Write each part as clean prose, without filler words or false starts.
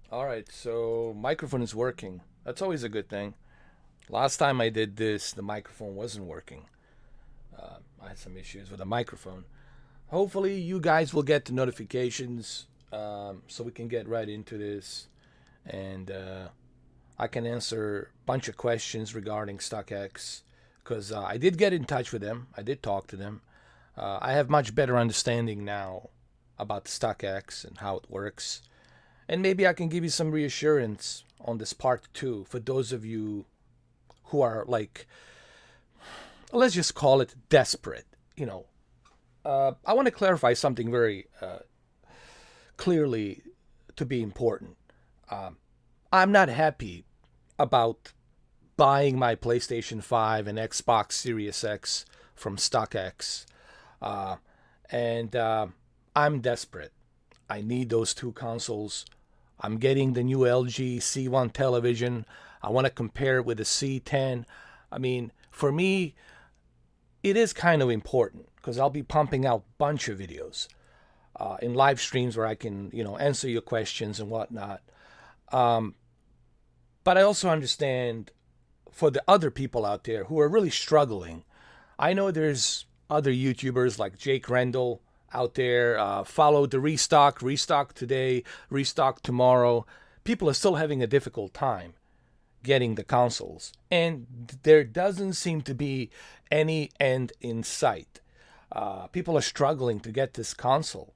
All right, so microphone is working. That's always a good thing. Last time I did this, the microphone wasn't working. I had some issues with the microphone. Hopefully, you guys will get the notifications so we can get right into this. And I can answer a bunch of questions regarding StockX because I did get in touch with them. I did talk to them. I have much better understanding now about StockX and how it works. And maybe I can give you some reassurance on this part too for those of you who are like, let's just call it desperate. I want to clarify something very clearly to be important. I'm not happy about buying my PlayStation 5 and Xbox Series X from StockX. Uh, and I'm desperate. I need those two consoles. I'm getting the new LG C1 television. I want to compare it with the C10. I mean, for me, it is kind of important because I'll be pumping out a bunch of videos in live streams where I can, answer your questions and whatnot. Um, but I also understand for the other people out there who are really struggling. I know there's other YouTubers like Jake Rendell out there. Follow the restock today, restock tomorrow. People are still having a difficult time getting the consoles, and there doesn't seem to be any end in sight. People are struggling to get this console.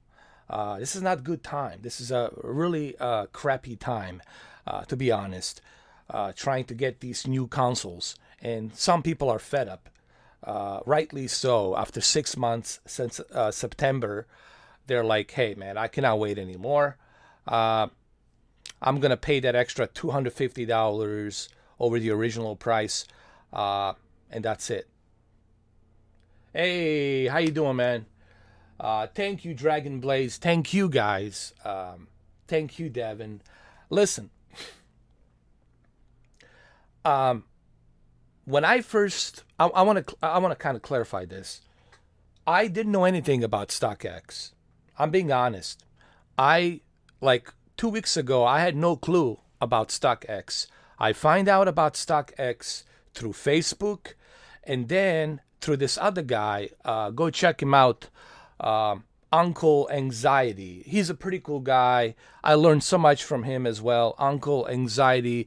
This is not good time. This is a really crappy time, to be honest. Trying to get these new consoles, and some people are fed up. Rightly so. After 6 months since September, they're like, "Hey, man, I cannot wait anymore. Uh, I'm gonna pay that extra $250 over the original price, and that's it." Hey, how you doing, man? Thank you, Dragon Blaze. Thank you, guys. Thank you, Devin. Listen, um, when I first, I want to kind of clarify this. I didn't know anything about StockX. I'm being honest. I like 2 weeks ago, I had no clue about StockX. I find out about StockX through Facebook, and then through this other guy. Go check him out. Uncle Anxiety. He's a pretty cool guy. I learned so much from him as well. Uncle Anxiety.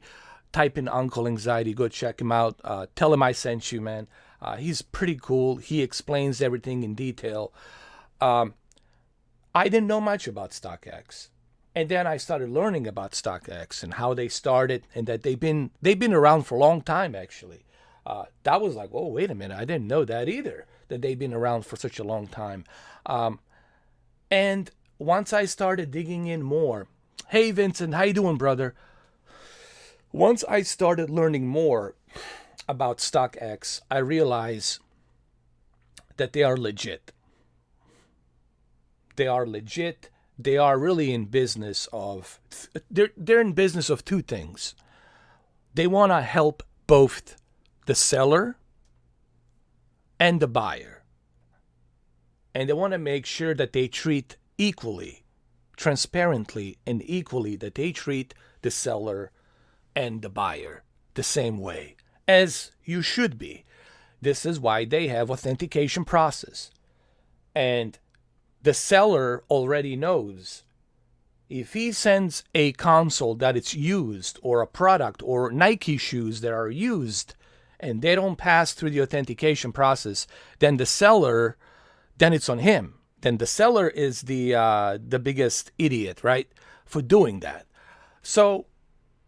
Type in Uncle Anxiety. Go check him out. Tell him I sent you, man. He's pretty cool. He explains everything in detail. Um, I didn't know much about StockX. And then I started learning about StockX and how they started, and that they've been around for a long time actually. That was like, oh, wait a minute, I didn't know that either, that they've been around for such a long time. Um, and once I started digging in more, hey Vincent, how you doing, brother? Once I started learning more about StockX, I realized that they are legit. They are legit. They are really in business of they're in business of two things. They want to help both the seller and the buyer. And they want to make sure that they treat equally, transparently and equally, that they treat the seller and the buyer the same way as you should be. This is why they have authentication process. And the seller already knows if he sends a console that it's used, or a product or Nike shoes that are used, and they don't pass through the authentication process, then the seller, then it's on him. Then the seller is the biggest idiot, right, for doing that. So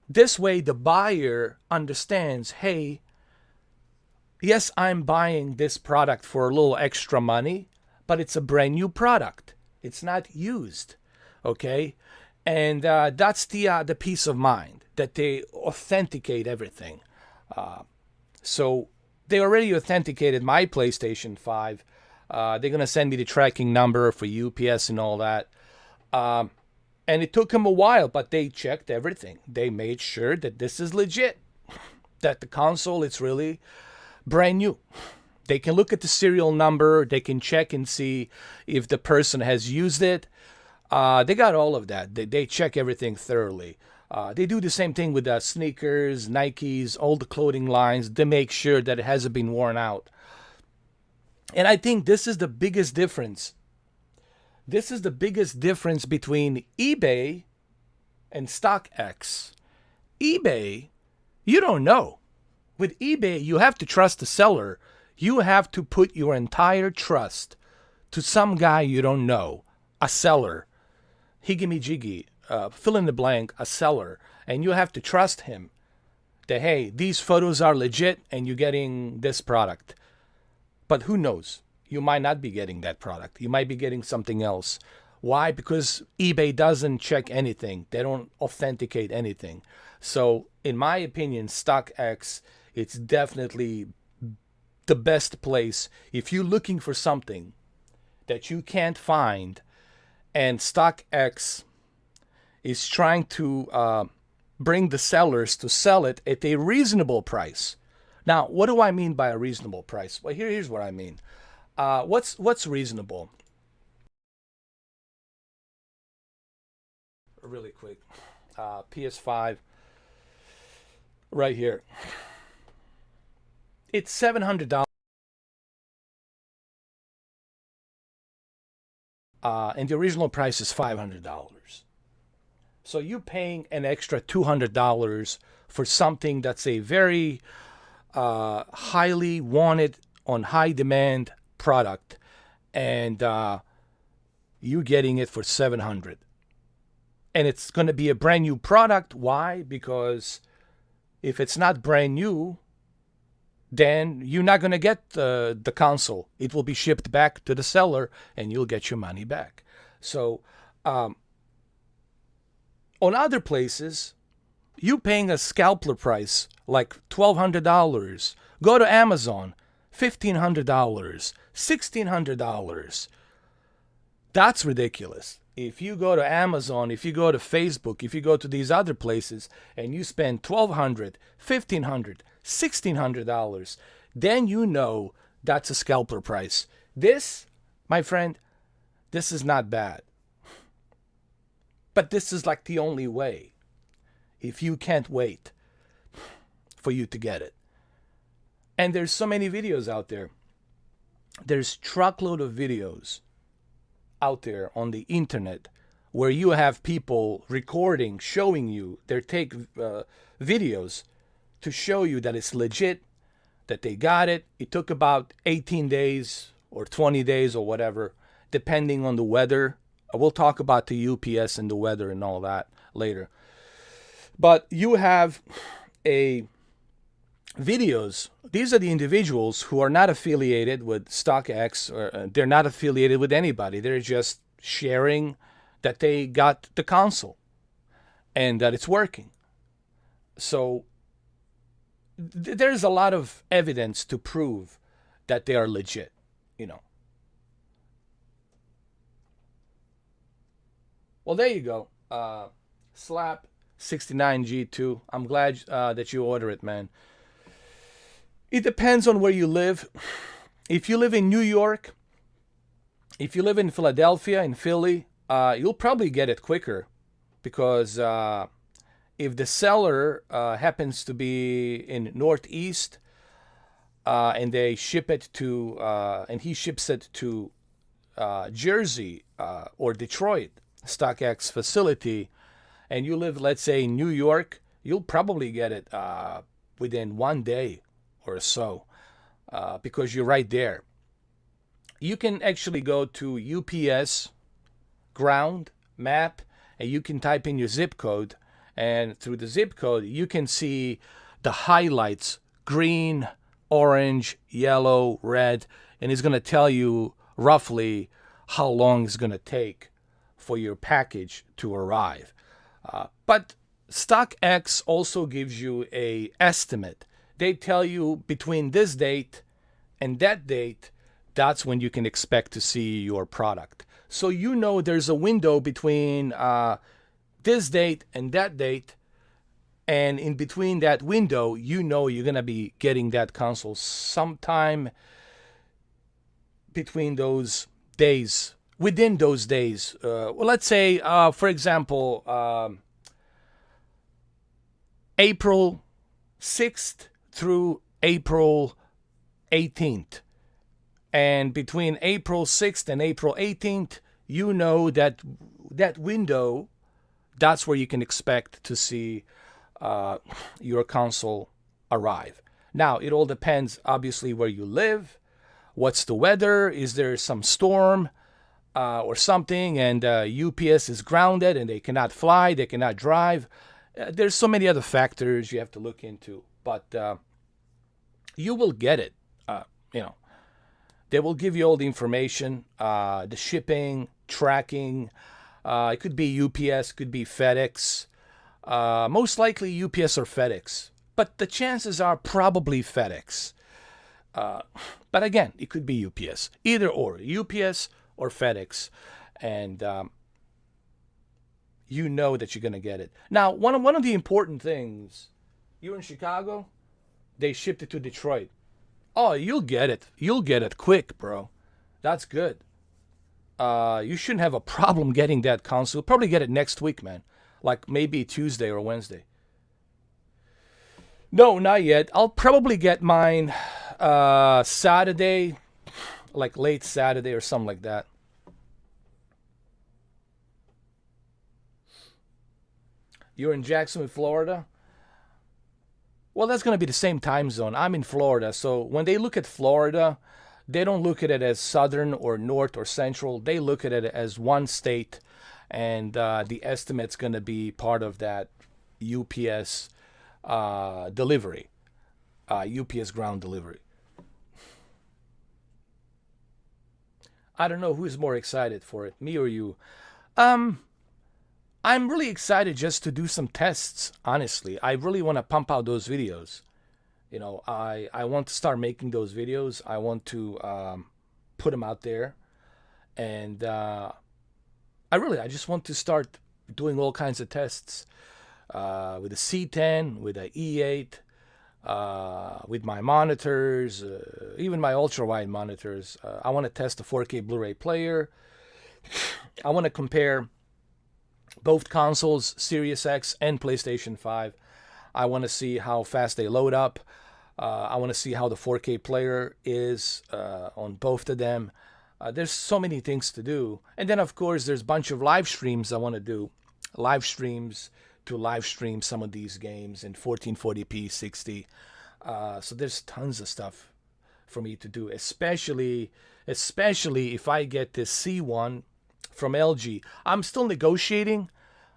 this way, the buyer understands, hey, yes, I'm buying this product for a little extra money, but it's a brand new product. It's not used, okay? And that's the peace of mind that they authenticate everything. So they already authenticated my PlayStation 5. They're gonna send me the tracking number for UPS and all that. Um, and it took them a while, but they checked everything. They made sure that this is legit, that the console is really brand new. They can look at the serial number. They can check and see if the person has used it. They got all of that. They check everything thoroughly. They do the same thing with sneakers, Nikes, all the clothing lines. They make sure that it hasn't been worn out. And I think this is the biggest difference. This is the biggest difference between eBay and StockX. eBay, you don't know. With eBay, you have to trust the seller. You have to put your entire trust to some guy you don't know, a seller. Higgity-jiggy, fill in the blank, a seller. And you have to trust him that, hey, these photos are legit and you're getting this product. But who knows? You might not be getting that product. You might be getting something else. Why? Because eBay doesn't check anything. They don't authenticate anything. So, in my opinion, StockX, it's definitely the best place if you're looking for something that you can't find, and StockX is trying to bring the sellers to sell it at a reasonable price. Now, what do I mean by a reasonable price? Well, here's what I mean. What's reasonable? Really quick. PS5 right here. It's $700. And the original price is $500. So you're paying an extra $200 for something that's a very highly wanted, on high demand product, and you're getting it for $700. And it's going to be a brand new product. Why? Because if it's not brand new, then you're not going to get the console. It will be shipped back to the seller and you'll get your money back. So on other places, you're paying a scalper price like $1,200. Go to Amazon, $1,500, $1,600. That's ridiculous. If you go to Amazon, if you go to Facebook, if you go to these other places and you spend $1,200, $1,500, $1,600, then you know that's a scalper price. This, my friend, this is not bad. But this is like the only way. If you can't wait for you to get it. And there's so many videos out there. There's truckload of videos out there on the internet where you have people recording, showing you, they take videos to show you that it's legit, that they got it. It took about 18 days or 20 days or whatever, depending on the weather. We'll talk about the UPS and the weather and all that later. But you have videos. These are the individuals who are not affiliated with StockX, or they're not affiliated with anybody. They're just sharing that they got the console and that it's working. So there's a lot of evidence to prove that they are legit, you know. Well, there you go. Slap 69G2. I'm glad that you order it, man. It depends on where you live. If you live in New York, if you live in Philadelphia, in Philly, you'll probably get it quicker, because if the seller happens to be in Northeast and they ship it to, and he ships it to Jersey or Detroit, StockX facility, and you live, let's say, in New York, you'll probably get it within 1 day or so, because you're right there. You can actually go to UPS ground map and you can type in your zip code, and through the zip code you can see the highlights: green, orange, yellow, red, and it's going to tell you roughly how long it's going to take for your package to arrive. But StockX also gives you a estimate. They tell you between this date and that date, that's when you can expect to see your product. So you know there's a window between this date and that date, and in between that window, you know you're going to be getting that console sometime between those days, within those days. Well, let's say, for example, April 6th through April 18th. And between April 6th and April 18th, you know that window, that's where you can expect to see your console arrive. Now, it all depends, obviously, where you live. What's the weather? Is there some storm or something, and UPS is grounded and they cannot fly, they cannot drive? There's so many other factors you have to look into, but you will get it. They will give you all the information, the shipping, tracking. It could be UPS, could be FedEx. Most likely UPS or FedEx, but the chances are probably FedEx. But again, it could be UPS, either or, UPS or FedEx, and you know that you're gonna get it. Now, one of the important things, you're in Chicago, they shipped it to Detroit. Oh, you'll get it. You'll get it quick, bro. That's good. You shouldn't have a problem getting that console. Probably get it next week, man. Like maybe Tuesday or Wednesday. No, not yet. I'll probably get mine Saturday, like late Saturday or something like that. You're in Jacksonville, Florida? Well, that's going to be the same time zone. I'm in Florida, so when they look at Florida, they don't look at it as southern or north or central. They look at it as one state, and the estimate's going to be part of that UPS delivery, UPS ground delivery. I don't know who's more excited for it, me or you. I'm really excited just to do some tests, honestly. I really want to pump out those videos. I want to start making those videos. I want to put them out there. And I just want to start doing all kinds of tests with the C10, with the E8, with my monitors, even my ultra-wide monitors. I want to test the 4K Blu-ray player. I want to compare both consoles, Series X and PlayStation 5. I want to see how fast they load up. I want to see how the 4K player is on both of them. There's so many things to do. And then, of course, there's a bunch of live streams I want to do. Live streams to live stream some of these games in 1440p, 60. So there's tons of stuff for me to do, especially if I get this C1 from LG. I'm still negotiating.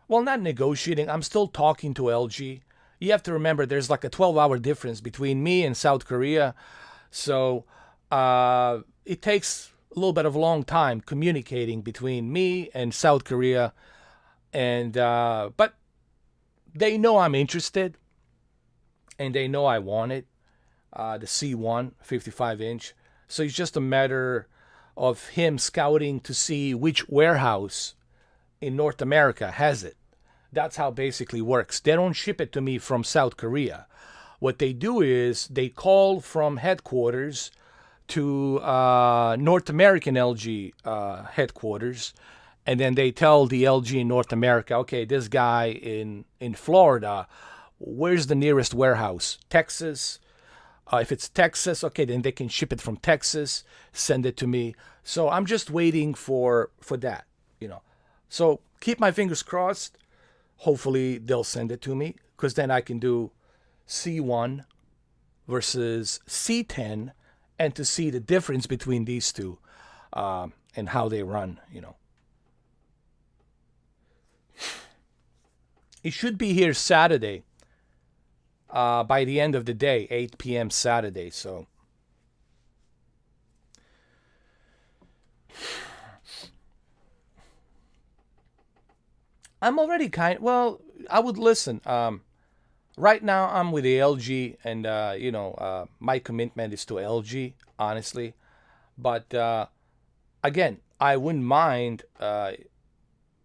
Well, not negotiating. I'm still talking to LG. You have to remember there's like a 12-hour difference between me and South Korea. So it takes a little bit of a long time communicating between me and South Korea. And but they know I'm interested. And they know I want it. The C1 55-inch. So it's just a matter of him scouting to see which warehouse in North America has it. That's how it basically works. They don't ship it to me from South Korea. What they do is they call from headquarters to North American LG headquarters, and then they tell the LG in North America, okay, this guy in Florida, where's the nearest warehouse? Texas. If it's Texas, okay, then they can ship it from Texas, send it to me. So I'm just waiting for that, So keep my fingers crossed. Hopefully they'll send it to me, because then I can do C1 versus C10 and to see the difference between these two and how they run, It should be here Saturday. By the end of the day, 8 p.m. Saturday. So I'm already I would listen. Right now I'm with the LG, and my commitment is to LG, honestly. But again, I wouldn't mind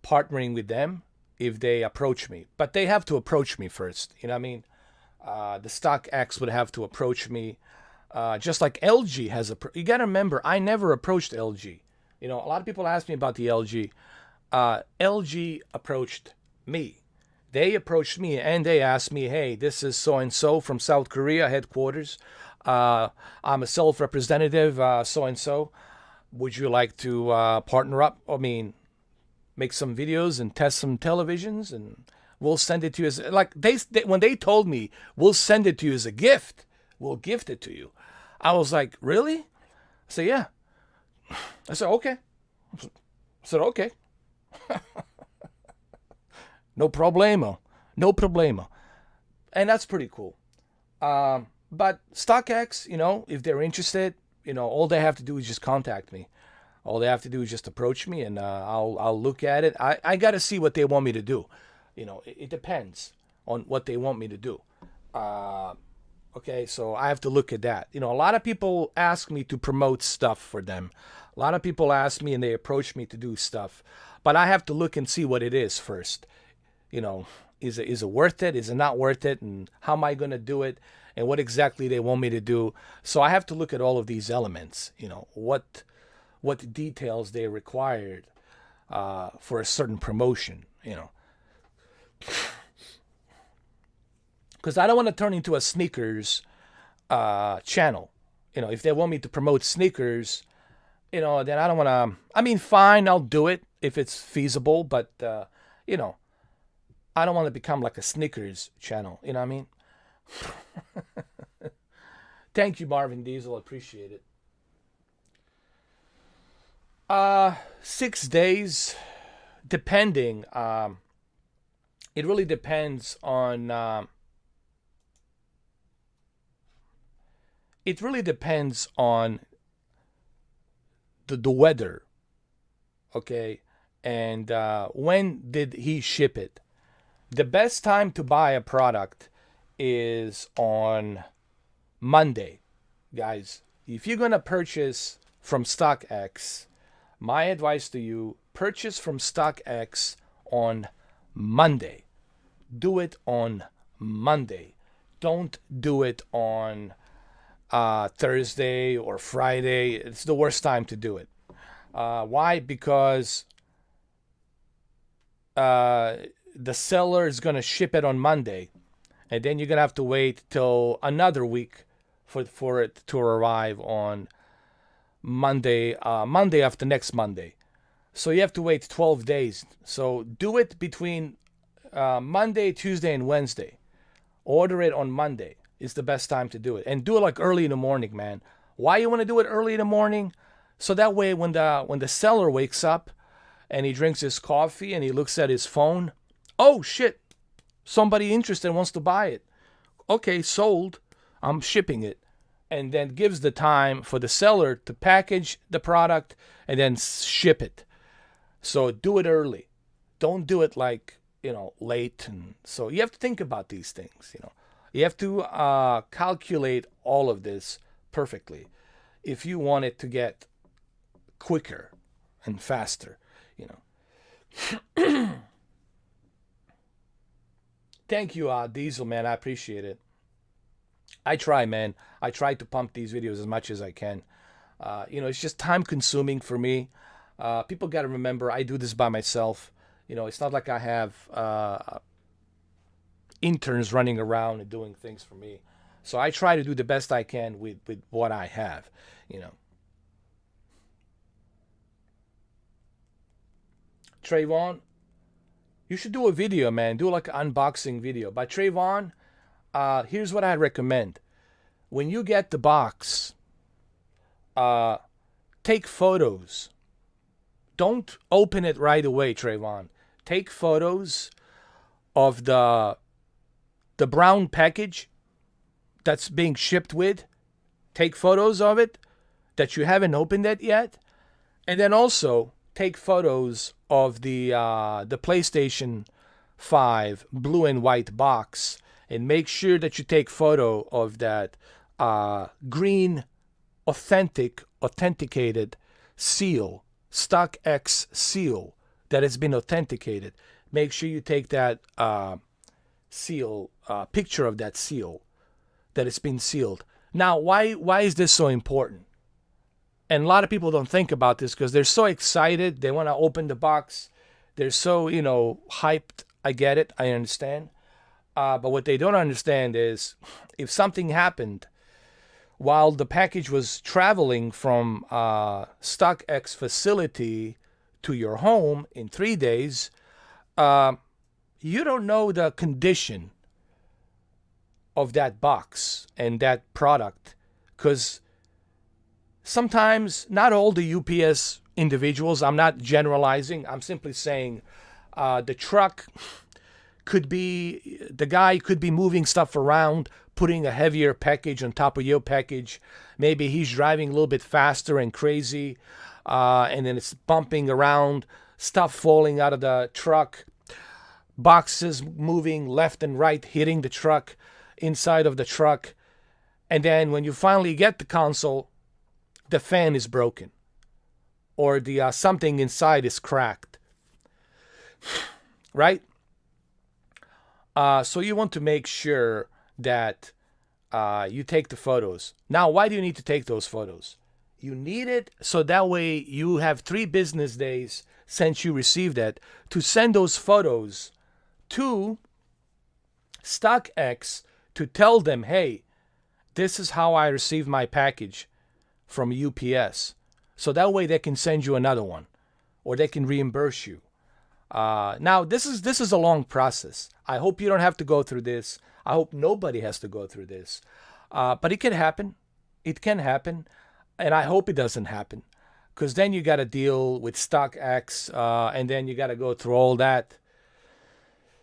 partnering with them if they approach me. But they have to approach me first. You know what I mean? The StockX would have to approach me, just like LG has. You got to remember, I never approached LG. A lot of people ask me about the LG. LG approached me. They approached me and they asked me, hey, this is so and so from South Korea headquarters. I'm a self-representative, so and so. Would you like to partner up? I mean, make some videos and test some televisions, and we'll send it to you as like they when they told me we'll send it to you as a gift. We'll gift it to you. I was like, really? I said, yeah. I said, okay. I said, okay. No problemo. No problemo. And that's pretty cool. But StockX, if they're interested, all they have to do is just contact me. All they have to do is just approach me, and I'll look at it. I got to see what they want me to do. It depends on what they want me to do. Okay, so I have to look at that. A lot of people ask me to promote stuff for them. A lot of people ask me and they approach me to do stuff. But I have to look and see what it is first. Is it worth it? Is it not worth it? And how am I going to do it? And what exactly they want me to do. So I have to look at all of these elements. What details they required for a certain promotion. Because I don't want to turn into a sneakers channel. If they want me to promote sneakers, then I don't want to. I mean, fine, I'll do it if it's feasible, but I don't want to become like a sneakers channel. You know what I mean? Thank you, Marvin Diesel. Appreciate it. 6 days, depending. It really depends on. It really depends on the weather, okay? And when did he ship it? The best time to buy a product is on Monday. Guys, if you're going to purchase from StockX, my advice to you, purchase from StockX on Monday. Do it on Monday. Don't do it on Thursday or Friday. It's the worst time to do it. Why? Because the seller is going to ship it on Monday, and then you're going to have to wait till another week for it to arrive on Monday after next Monday. So you have to wait 12 days. So do it between Monday, Tuesday, and Wednesday. Order it on Monday. It's the best time to do it. And do it like early in the morning, man. Why you want to do it early in the morning? So that way when the seller wakes up and he drinks his coffee and he looks at his phone, oh shit, somebody interested wants to buy it. Okay, sold. I'm shipping it. And then gives the time for the seller to package the product and then ship it. So do it early. Don't do it like, late. And so you have to think about these things, You have to calculate all of this perfectly if you want it to get quicker and faster, Thank you, Diesel, man. I appreciate it. I try, man. I try to pump these videos as much as I can. It's just time consuming for me. People got to remember I do this by myself. It's not like I have interns running around and doing things for me. So I try to do the best I can with what I have, Trayvon, you should do a video, man. Do like an unboxing video. But Trayvon, here's what I recommend. When you get the box, take photos. Don't open it right away, Trayvon. Take photos of the brown package that's being shipped with. Take photos of it that you haven't opened it yet. And then also take photos of the PlayStation 5 blue and white box. And make sure that you take photo of that green authenticated seal, StockX seal that has been authenticated. Make sure you take that seal, picture of that seal that it's been sealed. Now, why is this so important? And a lot of people don't think about this because they're so excited. They want to open the box. They're so, hyped I get it. I understand. But what they don't understand is if something happened while the package was traveling from StockX facility to your home in 3 days, you don't know the condition of that box and that product, because sometimes not all the UPS individuals, I'm not generalizing, I'm simply saying the truck could be, the guy could be moving stuff around, putting a heavier package on top of your package. Maybe he's driving a little bit faster and crazy, and then it's bumping around, stuff falling out of the truck, boxes moving left and right, hitting the truck, inside of the truck. And then when you finally get the console, the fan is broken, or the something inside is cracked, right? So you want to make sure that you take the photos. Now, why do you need to take those photos? You need it so that way you have 3 business days since you received it to send those photos to StockX to tell them, hey, this is how I received my package from UPS. So that way they can send you another one, or they can reimburse you. Now, this is a long process. I hope you don't have to go through this. I hope nobody has to go through this. But it can happen. It can happen. And I hope it doesn't happen. Because then you got to deal with StockX, and then you got to go through all that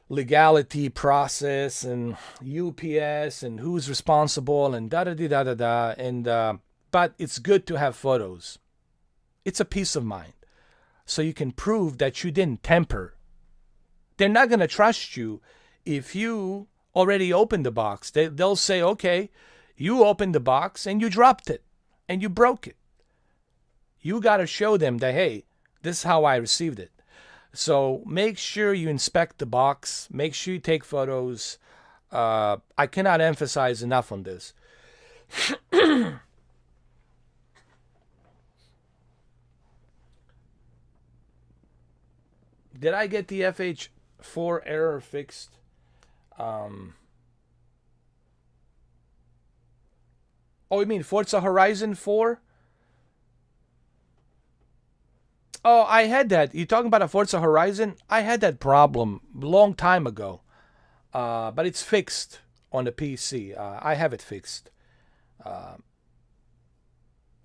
legality process and UPS and who's responsible and da-da-da-da-da. And but it's good to have photos. It's a peace of mind. So you can prove that you didn't tamper. They're not going to trust you if you already opened the box. They'll say, okay, you opened the box and you dropped it and you broke it. You got to show them that, hey, this is how I received it. So make sure you inspect the box. Make sure you take photos. I cannot emphasize enough on this. Did I get the FH4 error fixed? Oh, you mean Forza Horizon 4? Oh, I had that. You talking about a Forza Horizon? I had that problem a long time ago. But it's fixed on the PC. I have it fixed.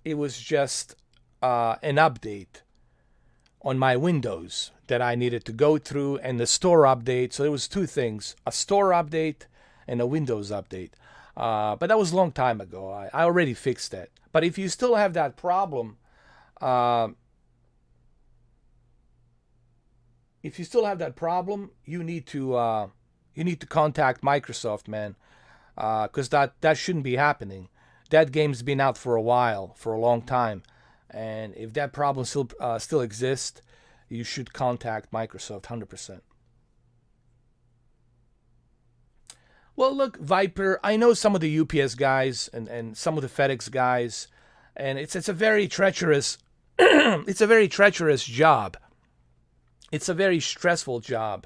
It was just an update on my Windows that I needed to go through, and the store update. So there was 2 things, a store update and a Windows update. But that was a long time ago. I already fixed that. But if you still have that problem, you need to contact Microsoft, man, because that shouldn't be happening. That game's been out for a while, for a long time, and if that problem still exists, you should contact Microsoft 100%. Well, look, Viper, I know some of the UPS guys and some of the FedEx guys, and it's a very treacherous it's a very treacherous job. It's a very stressful job.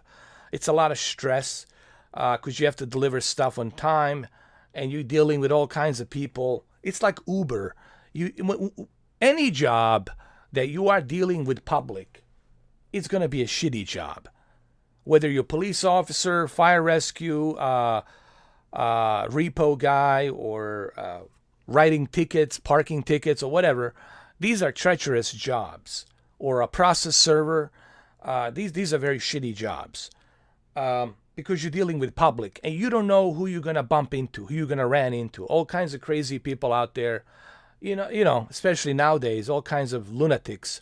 It's a lot of stress because you have to deliver stuff on time, and you're dealing with all kinds of people. It's like Uber. Any job that you are dealing with public, it's going to be a shitty job. Whether you're a police officer, fire rescue, repo guy, or writing tickets, parking tickets, or whatever, these are treacherous jobs. Or a process server, these are very shitty jobs because you're dealing with public, and you don't know who you're going to bump into, who you're going to run into. All kinds of crazy people out there, you know, especially nowadays, all kinds of lunatics.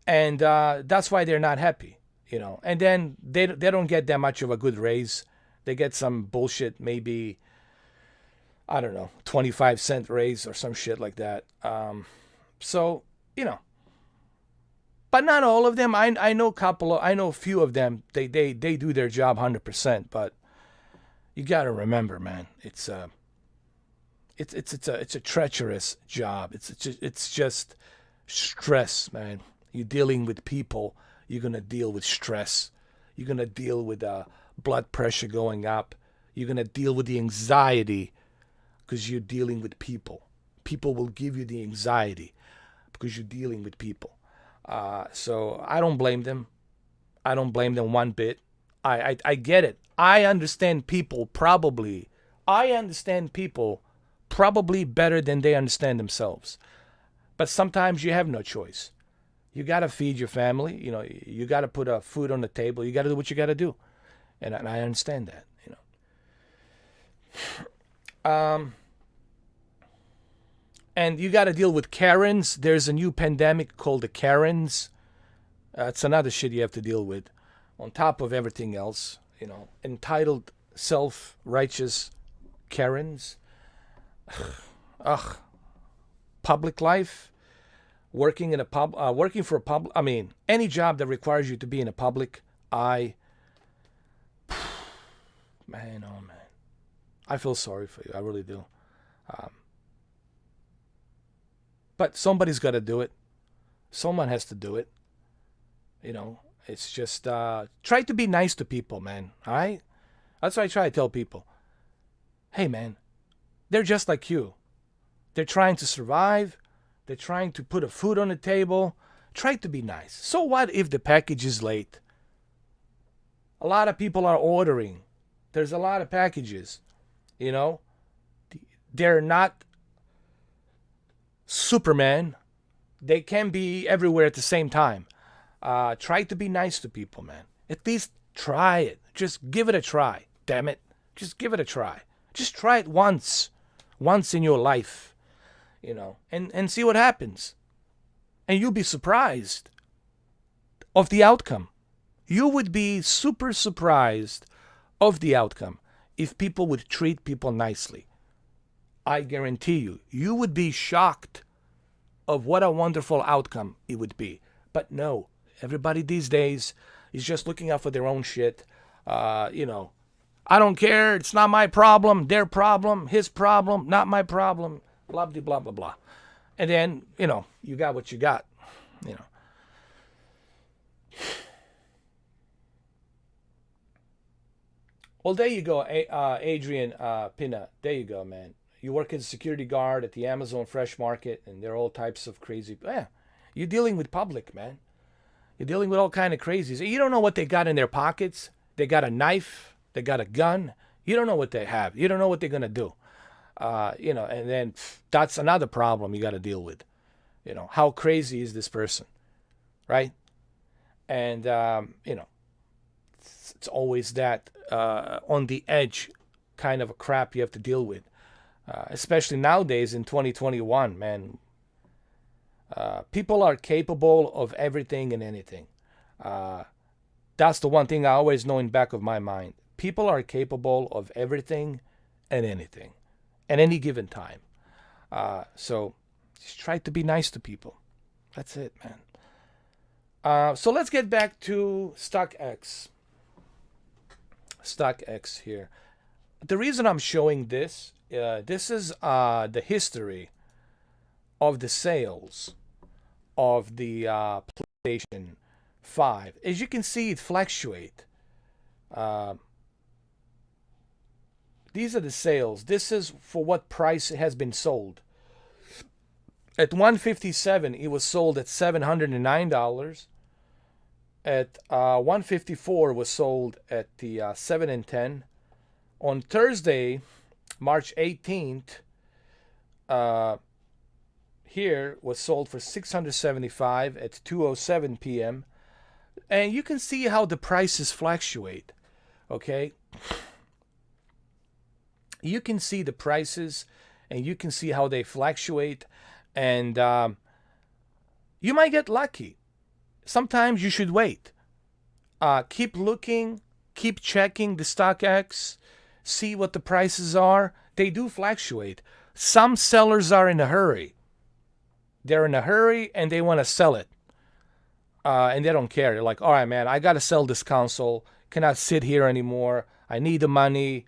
And that's why they're not happy, you know. And then they don't get that much of a good raise. They get some bullshit, maybe, I don't know, 25-cent raise or some shit like that. So, you know. But not all of them. I know a few of them. They do their job 100%. But you got to remember, man, it's a treacherous job. It's just stress, man. You're dealing with people. You're gonna deal with stress. You're going to deal with blood pressure going up. You're going to deal with the anxiety because you're dealing with people. People will give you the anxiety because you're dealing with people. So I don't blame them. I don't blame them one bit. I get it. I understand people probably better than they understand themselves. But sometimes you have no choice. You got to feed your family. You got to put food on the table. You got to do what you got to do. And I understand that, And you got to deal with Karens. There's a new pandemic called the Karens. It's another shit you have to deal with on top of everything else. Entitled, self-righteous Karens. Ugh. Public life. Working for a pub. I mean, any job that requires you to be in a public eye. Man, oh man. I feel sorry for you. I really do. But somebody's got to do it. Someone has to do it. It's just try to be nice to people, man. All right? That's what I try to tell people. Hey, man, they're just like you. They're trying to survive. They're trying to put a food on the table. Try to be nice. So what if the package is late? A lot of people are ordering. There's a lot of packages. They're not Superman. They can be everywhere at the same time. Try to be nice to people, man. At least try it. Just give it a try. Damn it. Just give it a try. Just try it once in your life, and see what happens. And you'll be surprised of the outcome. You would be super surprised of the outcome if people would treat people nicely. I guarantee you would be shocked of what a wonderful outcome it would be. But no, everybody these days is just looking out for their own shit. I don't care. It's not my problem. Their problem. His problem. Not my problem. Blah, blah, blah, blah, blah. And then, you got what you got. Well, there you go, Adrian Pina. There you go, man. You work as a security guard at the Amazon Fresh Market, and there are all types of crazy... Yeah, you're dealing with public, man. You're dealing with all kind of crazies. You don't know what they got in their pockets. They got a knife. They got a gun. You don't know what they have. You don't know what they're going to do. And then that's another problem you got to deal with. How crazy is this person, right? And, it's always that on the edge kind of a crap you have to deal with. Especially nowadays in 2021, man. People are capable of everything and anything. That's the one thing I always know in the back of my mind. People are capable of everything and anything at any given time. So just try to be nice to people. That's it, man. So let's get back to StockX. StockX here. The reason I'm showing this, this is the history of the sales of the PlayStation 5. As you can see, it fluctuates. These are the sales. This is for what price it has been sold. At $157, it was sold at $709. At $154 was sold at the $7 and $10. On Thursday, March 18th, here was sold for $675 at 2:07 p.m. And you can see how the prices fluctuate. Okay? You can see the prices and you can see how they fluctuate. And you might get lucky. Sometimes you should wait. Keep looking, keep checking the StockX, see what the prices are. They do fluctuate. Some sellers are in a hurry. They're in a hurry and they want to sell it. And they don't care. They're like, all right, man, I got to sell this console. Cannot sit here anymore. I need the money.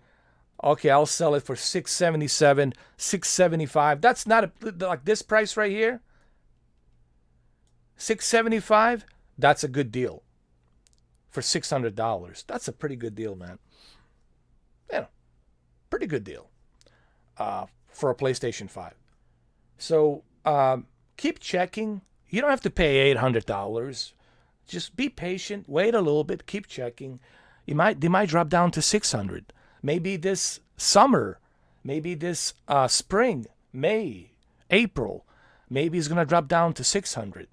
Okay, I'll sell it for $677, $675. That's not like this price right here. $675, that's a good deal. for $600. That's a pretty good deal, man. Yeah, pretty good deal for a PlayStation 5. So keep checking. You don't have to pay $800. Just be patient. Wait a little bit. Keep checking. They might drop down to $600. Maybe this summer. Maybe this spring, May, April. Maybe it's gonna drop down to $600.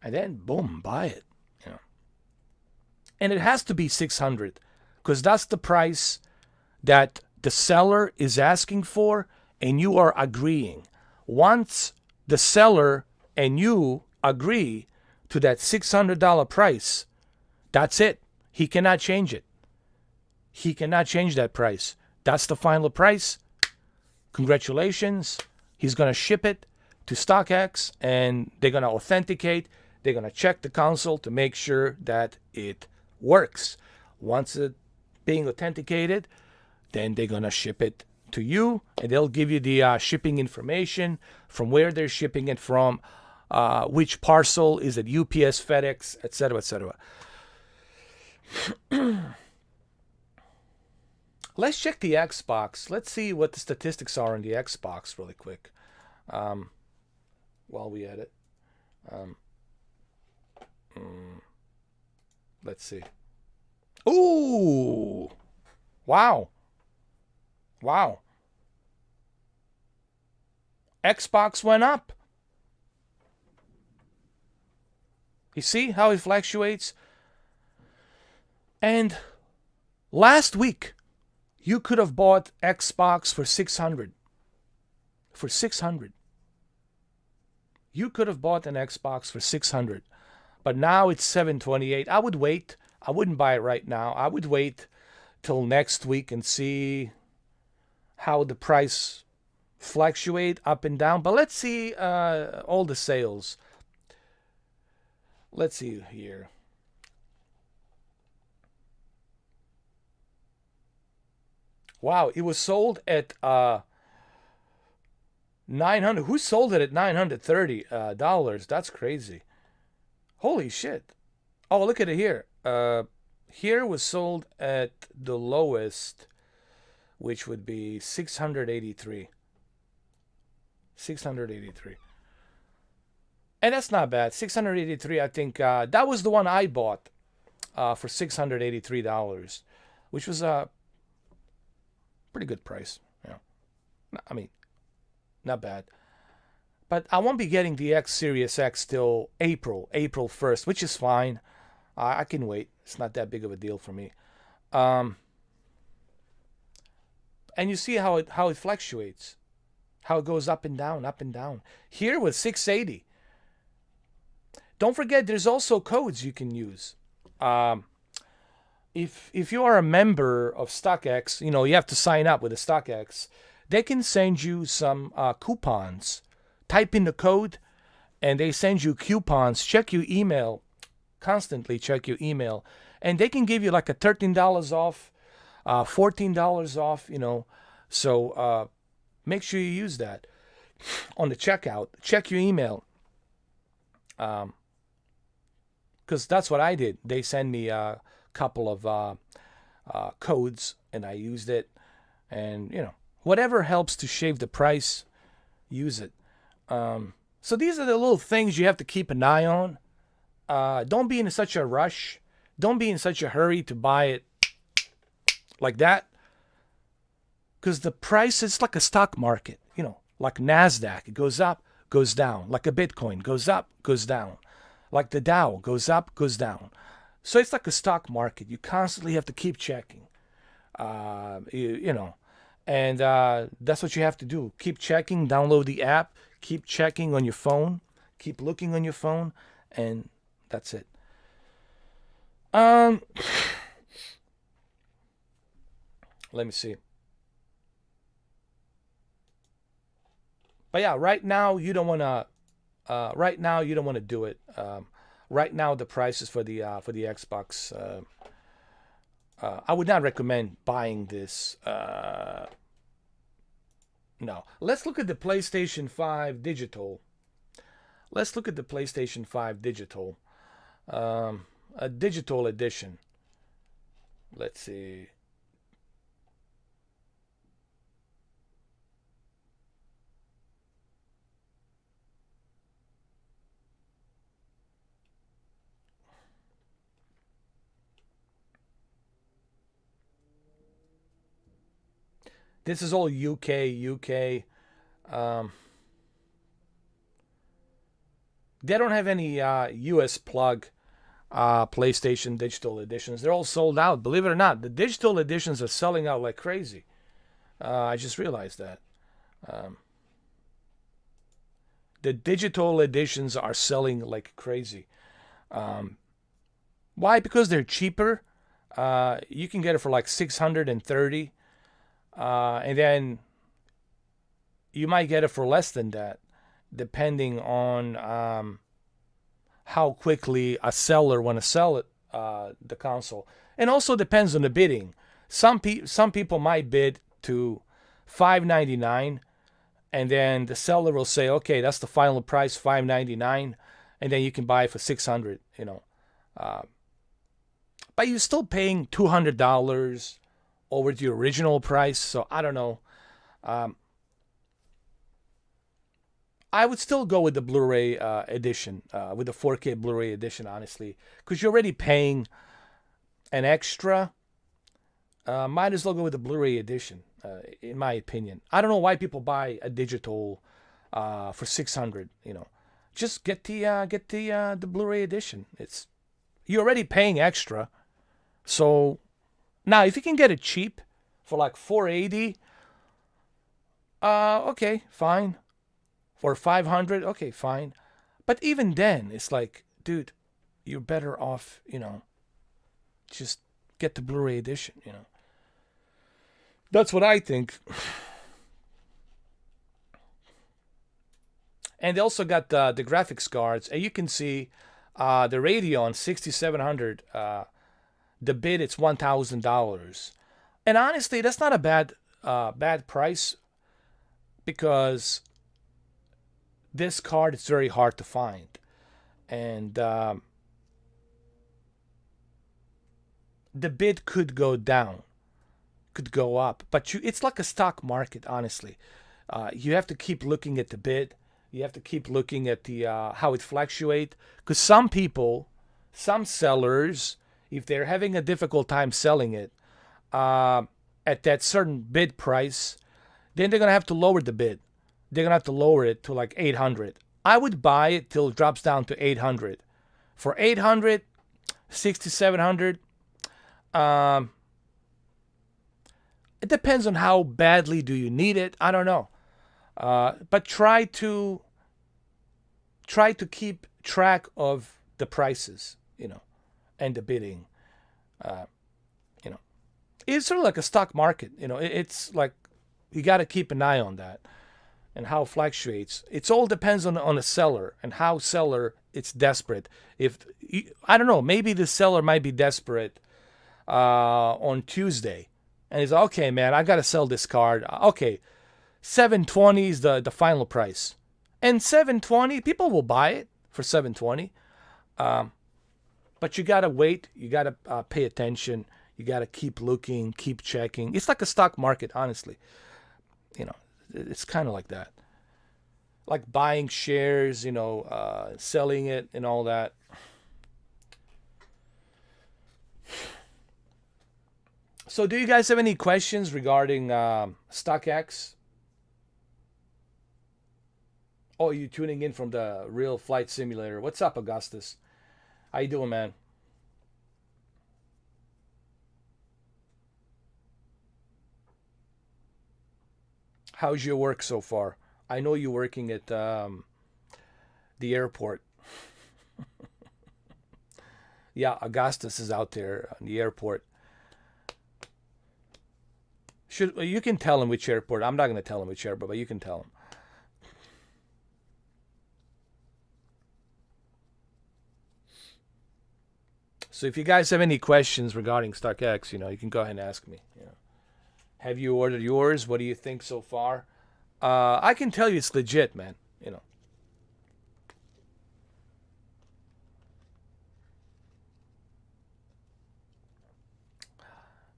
And then boom, buy it. You know. And it has to be $600 because that's the price that the seller is asking for, and you are agreeing. Once the seller and you agree to that $600 price, that's it. He cannot change it. He cannot change that price. That's the final price. Congratulations. He's going to ship it to StockX, and they're going to authenticate. They're going to check the console to make sure that it works. Once it's being authenticated, then they're going to ship it to you, and they'll give you the shipping information from where they're shipping it from, which parcel, is it UPS, FedEx, etc., etc. Let's check the Xbox. Let's see what the statistics are on the Xbox really quick while we at it. Let's see. Ooh! Wow. Wow. Xbox went up. You see how it fluctuates? And last week, you could have bought Xbox for $600. For $600. You could have bought an Xbox for $600. But now it's $728. I would wait. I wouldn't buy it right now. I would wait till next week and see how the price fluctuate up and down. But let's see all the sales. Let's see here. Wow, it was sold at $900. Who sold it at $930? That's crazy. Holy shit. Oh, look at it here. Here was sold at the lowest, which would be $683. $683. And that's not bad. $683, I think that was the one I bought for $683, which was a pretty good price. You know, I mean, not bad. But I won't be getting the X Series X till April 1st, which is fine. I can wait. It's not that big of a deal for me. And you see how it fluctuates, how it goes up and down, up and down. Here was $680. Don't forget, there's also codes you can use. If you are a member of StockX, you know, you have to sign up with the StockX. They can send you some coupons. Type in the code, and they send you coupons. Check your email. Constantly check your email. And they can give you like a $13 off, $14 off, you know. So make sure you use that on the checkout. Check your email. Because that's what I did. They send me a couple of codes, and I used it. And, you know, whatever helps to shave the price, use it. So these are the little things you have to keep an eye on. Don't be in such a rush. Don't be in such a hurry to buy it like that. Because the price is like a stock market, you know, like NASDAQ. It goes up, goes down. Like a Bitcoin, goes up, goes down. Like the Dow, goes up, goes down. So it's like a stock market. You constantly have to keep checking, you know. And that's what you have to do. Keep checking, download the app, keep checking on your phone, keep looking on your phone, and that's it. Let me see. But yeah, right now you don't want to. Right now you don't want to do it. Right now the prices for the Xbox. I would not recommend buying this. No. Let's look at the PlayStation 5 digital. Let's look at the PlayStation 5 digital. a digital edition. Let's see. This is all UK. Um, they don't have any US plug PlayStation digital editions. They're all sold out. Believe it or not, the digital editions are selling out like crazy. I just realized that. Um, the digital editions are selling like crazy. Um, why? Because they're cheaper. You can get it for like 630, and then you might get it for less than that, depending on how quickly a seller want to sell it, the console, and also depends on the bidding. Some people might bid to 599, and then the seller will say, okay, that's the final price, 599, and then you can buy it for 600. Uh, but you're still paying $200 over the original price. So I don't know. Um, I would still go with the Blu-ray edition, with the 4K Blu-ray edition, honestly, because you're already paying an extra. Might as well go with the Blu-ray edition, in my opinion. I don't know why people buy a digital for 600. Just get the Blu-ray edition. You're already paying extra, so now if you can get it cheap for like 480, okay, fine. For 500, okay, fine. But even then, it's like, dude, you're better off, just get the Blu-ray edition. That's what I think. And they also got the graphics cards, and you can see the Radeon 6700. The bid it's $1,000, and honestly, that's not a bad price, because this card is very hard to find, and the bid could go down, could go up, but it's like a stock market, honestly. You have to keep looking at the bid. You have to keep looking at the how it fluctuates, because some sellers, if they're having a difficult time selling it at that certain bid price, then they're gonna have to lower the bid. They're gonna have to lower it to like 800. I would buy it till it drops down to 800. For 800, 6,700. It depends on how badly do you need it. I don't know. But try to keep track of the prices, and the bidding. Uh, it's sort of like a stock market. It's like you got to keep an eye on that and how it fluctuates. It all depends on the seller and how seller it's desperate. If I don't know, maybe the seller might be desperate on Tuesday, and he's okay, man, I gotta sell this card. Okay, 720 is the final price, and 720 people will buy it for 720. But you gotta wait. You gotta pay attention. You gotta keep looking, keep checking. It's like a stock market, honestly. It's kind of like that, like buying shares, selling it and all that. So, do you guys have any questions regarding StockX? Oh, you tuning in from the Real Flight Simulator? What's up, Augustus? How you doing, man? How's your work so far? I know you're working at the airport. Yeah, Augustus is out there on the airport. You can tell him which airport. I'm not going to tell him which airport, but you can tell him. So if you guys have any questions regarding StockX, you can go ahead and ask me. Have you ordered yours? What do you think so far? I can tell you it's legit, man.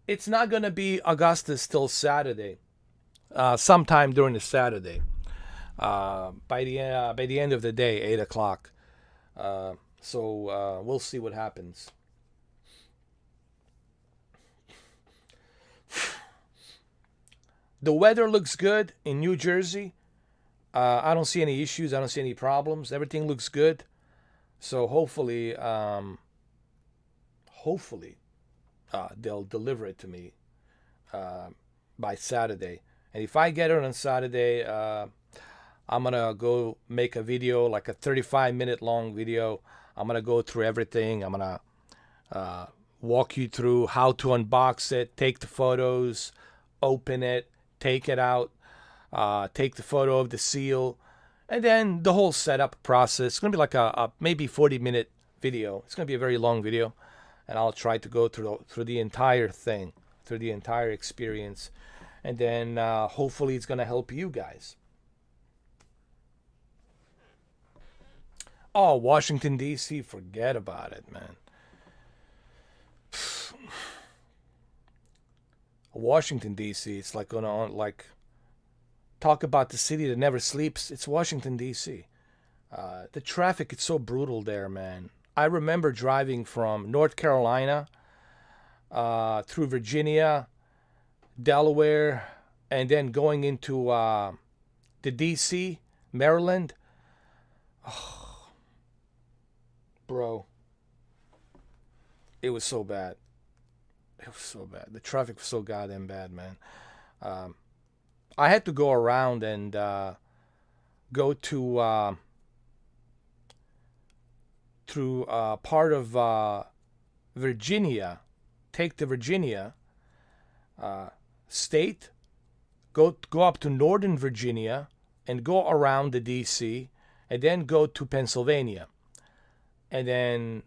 it's not going to be Augustus till Saturday, sometime during the Saturday, by the end of the day, 8 o'clock. So we'll see what happens. The weather looks good in New Jersey. I don't see any issues. I don't see any problems. Everything looks good. So hopefully, they'll deliver it to me by Saturday. And if I get it on Saturday, I'm gonna go make a video, like a 35-minute long video. I'm gonna go through everything. I'm gonna walk you through how to unbox it, take the photos, open it, take it out, take the photo of the seal, and then the whole setup process. It's gonna be like a maybe 40-minute video. It's gonna be a very long video, and I'll try to go through the entire thing, through the entire experience, and then hopefully it's gonna help you guys. Oh, Washington D.C., forget about it, man. Washington D.C., it's like gonna like talk about the city that never sleeps. It's Washington D.C. The traffic is so brutal there, man. I remember driving from North Carolina through Virginia, Delaware, and then going into the D.C., Maryland. Oh, bro, it was so bad. It was so bad. The traffic was so goddamn bad, man. I had to go around and go to through part of Virginia, take the Virginia state, go up to Northern Virginia, and go around the D.C., and then go to Pennsylvania, and then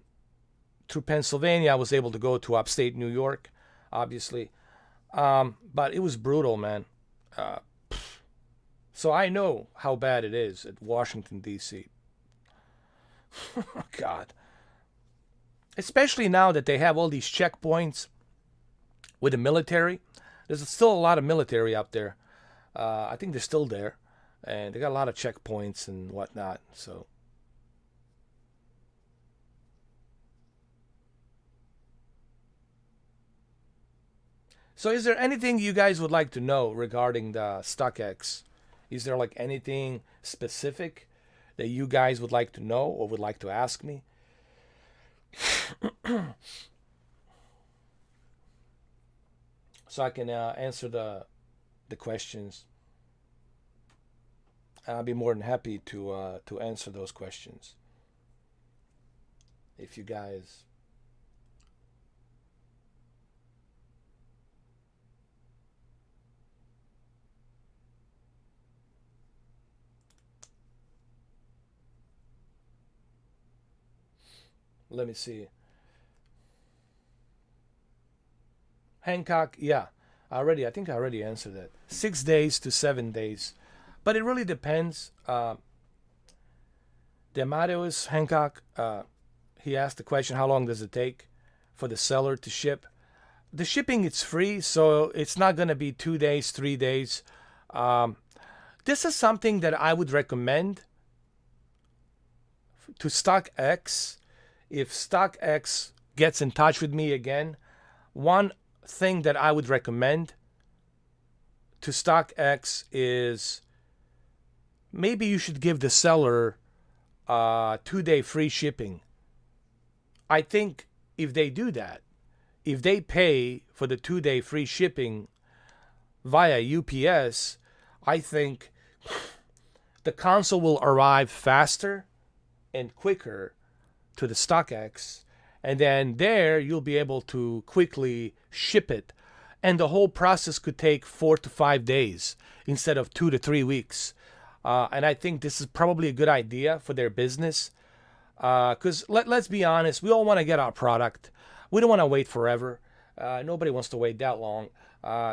through Pennsylvania, I was able to go to upstate New York, obviously. But it was brutal, man. So I know how bad it is at Washington, D.C. God. Especially now that they have all these checkpoints with the military. There's still a lot of military out there. I think they're still there. And they got a lot of checkpoints and whatnot, so... So is there anything you guys would like to know regarding the StockX? Is there like anything specific that you guys would like to know or would like to ask me? So I can answer the questions. I'll be more than happy to answer those questions. If you guys... Let me see. Hancock, yeah. I think I already answered that. 6 days to 7 days. But it really depends. Demateus Hancock, he asked the question, how long does it take for the seller to ship? The shipping, it's free, so it's not going to be 2 days, 3 days. This is something that I would recommend to StockX. If StockX gets in touch with me again, one thing that I would recommend to StockX is maybe you should give the seller 2-day free shipping. I think if they do that, if they pay for the 2-day free shipping via UPS, I think the console will arrive faster and quicker to the StockX, and then there you'll be able to quickly ship it, and the whole process could take 4 to 5 days instead of 2 to 3 weeks. And I think this is probably a good idea for their business, because let's be honest, we all want to get our product. We don't want to wait forever. Nobody wants to wait that long.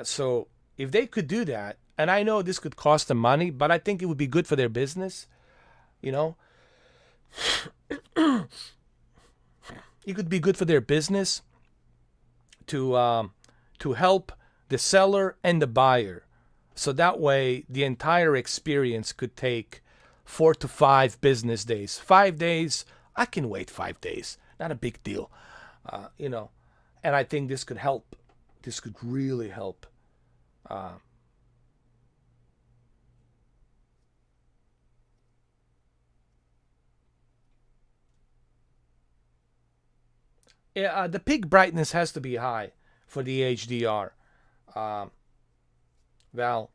So if they could do that, and I know this could cost them money, but I think it would be good for their business, you know. It could be good for their business to to help the seller and the buyer. So that way, the entire experience could take 4 to 5 business days. 5 days, I can wait 5 days. Not a big deal. And I think this could help. This could really help. The peak brightness has to be high for the HDR. Well,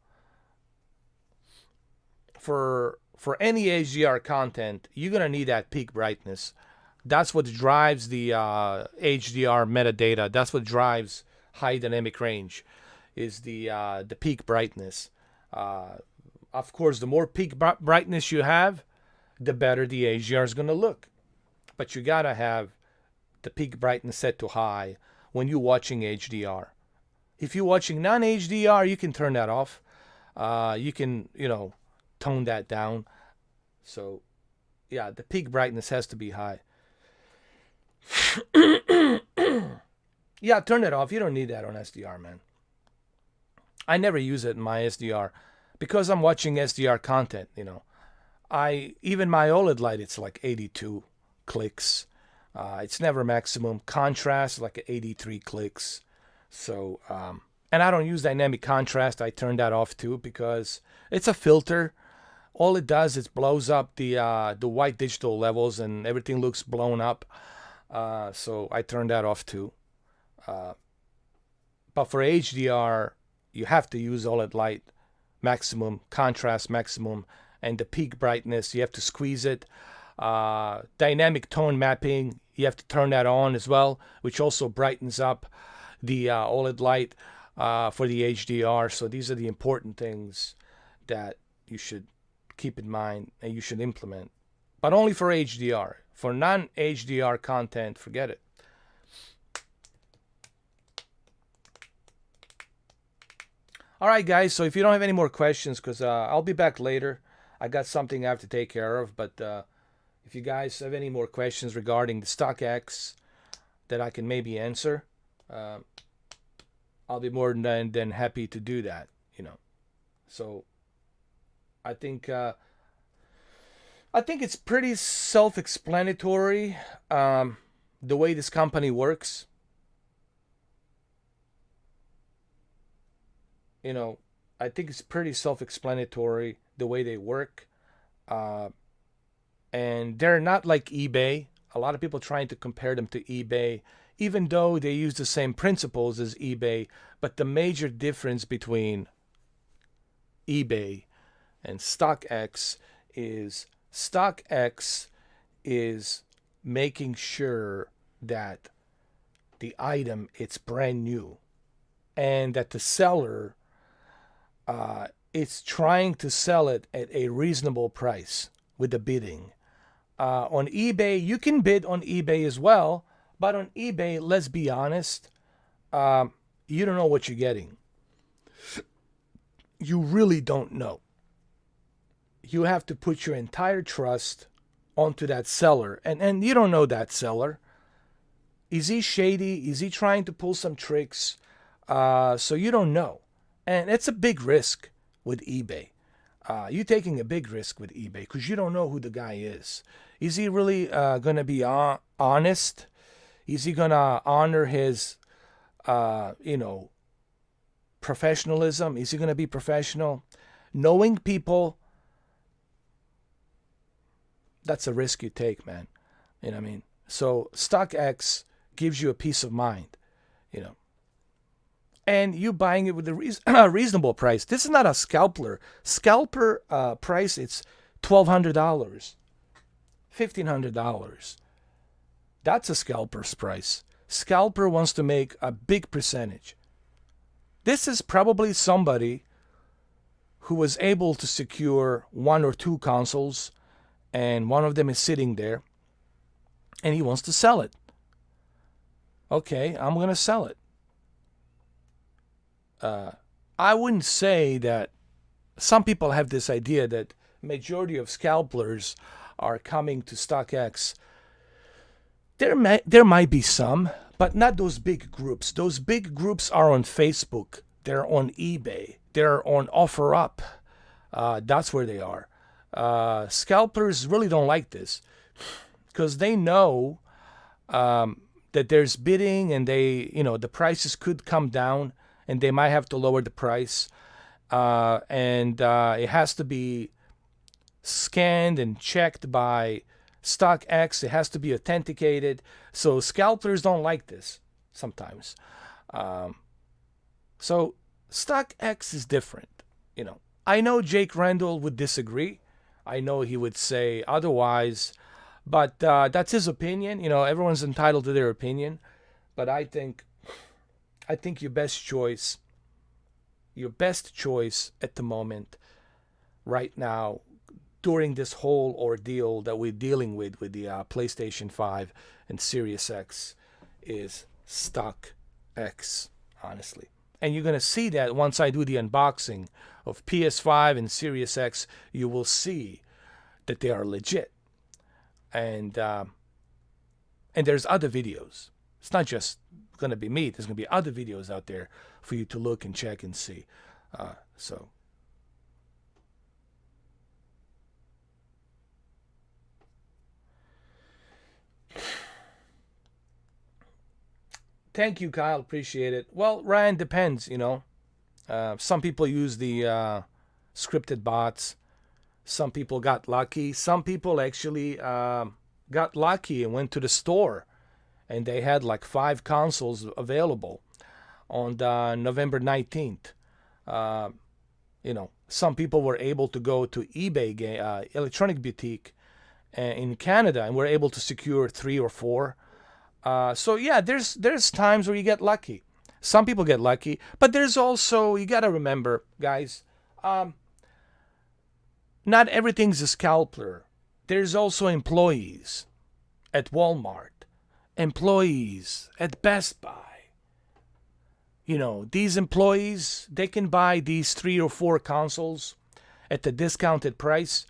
for any HDR content, you're gonna need that peak brightness. That's what drives the HDR metadata. That's what drives high dynamic range, is the peak brightness. Of course, the more peak brightness you have, the better the HDR is gonna look. But you gotta have the peak brightness set to high when you're watching HDR. If you're watching non-HDR, you can turn that off. You can, tone that down. So, yeah, the peak brightness has to be high. Yeah, turn it off. You don't need that on SDR, man. I never use it in my SDR because I'm watching SDR content, even my OLED light, it's like 82 clicks. It's never maximum. Contrast, like 83 clicks. So, and I don't use dynamic contrast. I turn that off too because it's a filter. All it does is blows up the white digital levels and everything looks blown up. So I turn that off too. But for HDR, you have to use OLED light maximum, contrast maximum, and the peak brightness, you have to squeeze it. Dynamic tone mapping, you have to turn that on as well, which also brightens up the OLED light for the HDR. So these are the important things that you should keep in mind and you should implement. But only for HDR. For non-HDR content, forget it. All right, guys. So if you don't have any more questions, because I'll be back later. I got something I have to take care of. But if you guys have any more questions regarding the StockX that I can maybe answer, I'll be more than happy to do that. So I think it's pretty self-explanatory the way this company works. I think it's pretty self-explanatory the way they work. And they're not like eBay. A lot of people trying to compare them to eBay, even though they use the same principles as eBay. But the major difference between eBay and StockX is making sure that the item, it's brand new, and that the seller it's trying to sell it at a reasonable price with the bidding. On eBay, you can bid on eBay as well, but on eBay, let's be honest, you don't know what you're getting. You really don't know. You have to put your entire trust onto that seller, and you don't know that seller. Is he shady? Is he trying to pull some tricks? So you don't know. And it's a big risk with eBay. You're taking a big risk with eBay because you don't know who the guy is. Is he really going to be honest? Is he going to honor his, professionalism? Is he going to be professional? Knowing people, that's a risk you take, man. You know what I mean? So StockX gives you a peace of mind, and you buying it with a reasonable price. This is not a scalper. Scalper price, it's $1,200, $1,500. That's a scalper's price. Scalper wants to make a big percentage. This is probably somebody who was able to secure 1 or 2 consoles, and one of them is sitting there, and he wants to sell it. Okay, I'm going to sell it. I wouldn't say that some people have this idea that majority of scalpers are coming to StockX. There might be some, But not those big groups. Those big groups are on Facebook. They're on eBay. They're on OfferUp. That's where they are. Scalpers really don't like this because they know that there's bidding, and the prices could come down, and they might have to lower the price. And it has to be scanned and checked by StockX. It has to be authenticated. So scalpers don't like this sometimes. So StockX is different. I know Jake Randall would disagree. I know he would say otherwise, but that's his opinion. Everyone's entitled to their opinion. But I think your best choice at the moment, right now, during this whole ordeal that we're dealing with the PlayStation 5 and Series X, is StockX, honestly. And you're going to see that once I do the unboxing of PS5 and Series X. You will see that they are legit. And there's other videos. It's not just going to be me. There's going to be other videos out there for you to look and check and see. So thank you, Kyle. Appreciate it. Well, Ryan, depends. Some people use the scripted bots. Some people got lucky. Some people actually got lucky and went to the store, and they had like 5 consoles available on November 19th. Some people were able to go to eBay Electronic Boutique in Canada and were able to secure 3 or 4. So yeah, there's times where you get lucky. Some people get lucky, but there's also, you got to remember, guys, not everything's a scalper. There's also employees at Walmart, employees at Best Buy. These employees, they can buy these 3 or 4 consoles at the discounted price,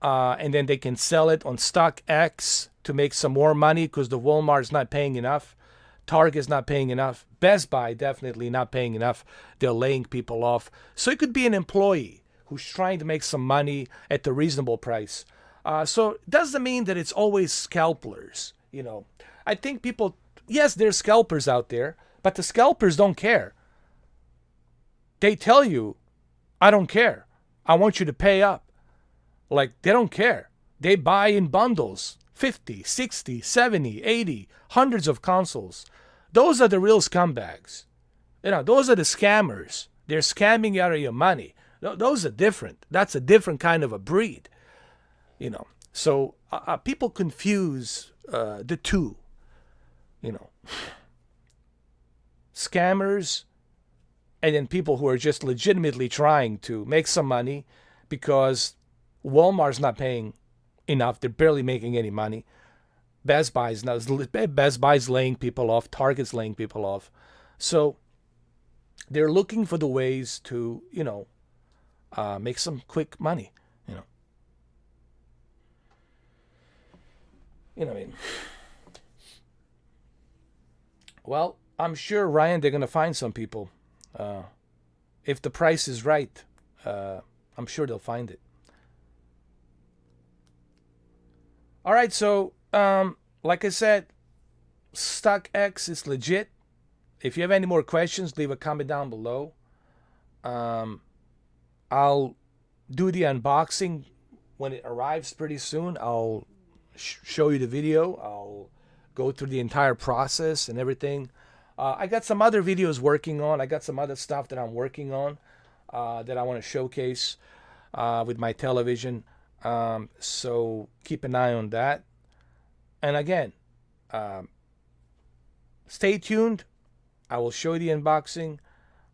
and then they can sell it on StockX to make some more money because the Walmart's not paying enough. Target's not paying enough. Best Buy definitely not paying enough. They're laying people off. So it could be an employee who's trying to make some money at a reasonable price. So it doesn't mean that it's always scalpers. I think people, yes, there's scalpers out there, but the scalpers don't care. They tell you, I don't care. I want you to pay up. Like, they don't care. They buy in bundles. 50, 60, 70, 80, hundreds of consoles. Those are the real scumbags. Those are the scammers. They're scamming you out of your money. Those are different. That's a different kind of a breed. So people confuse the two. Scammers, and then people who are just legitimately trying to make some money because Walmart's not paying enough. They're barely making any money. Best Buy's laying people off. Target's laying people off. So they're looking for the ways to, make some quick money. What I mean? Well, I'm sure, Ryan, they're going to find some people. If the price is right, I'm sure they'll find it. All right, so like I said, StockX is legit. If you have any more questions, leave a comment down below. I'll do the unboxing when it arrives pretty soon. I'll show you the video. I'll go through the entire process and everything. I got some other videos working on. I got some other stuff that I'm working on that I want to showcase with my television. So keep an eye on that. And again, stay tuned. I will show you the unboxing.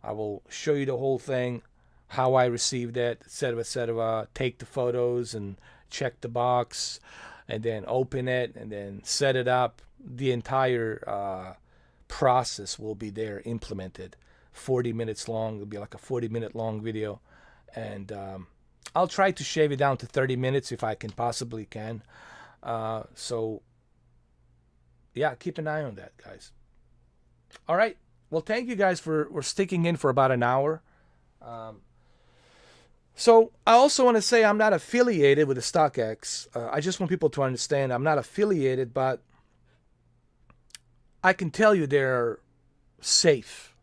I will show you the whole thing, how I received it, etc., etc. Take the photos and check the box, and then open it, and then set it up. The entire process will be there implemented. 40 minutes long. It'll be like a 40-minute long video, and I'll try to shave it down to 30 minutes if I can possibly can. So yeah, keep an eye on that, guys. All right. Well, thank you guys for sticking in for about an hour. So I also want to say I'm not affiliated with the StockX. I just want people to understand I'm not affiliated, but I can tell you they're safe.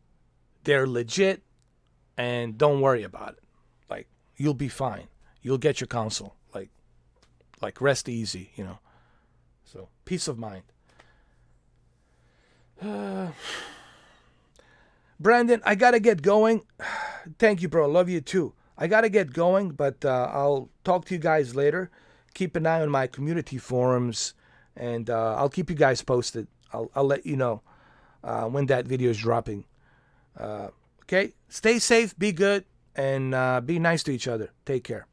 They're legit, and don't worry about it. Like, you'll be fine. You'll get your counsel. Like rest easy, you know. So peace of mind. Brandon, I gotta get going. Thank you, bro. Love you too. I gotta get going, but I'll talk to you guys later. Keep an eye on my community forums, and I'll keep you guys posted. I'll let you know when that video is dropping. Okay? Stay safe, be good, and be nice to each other. Take care.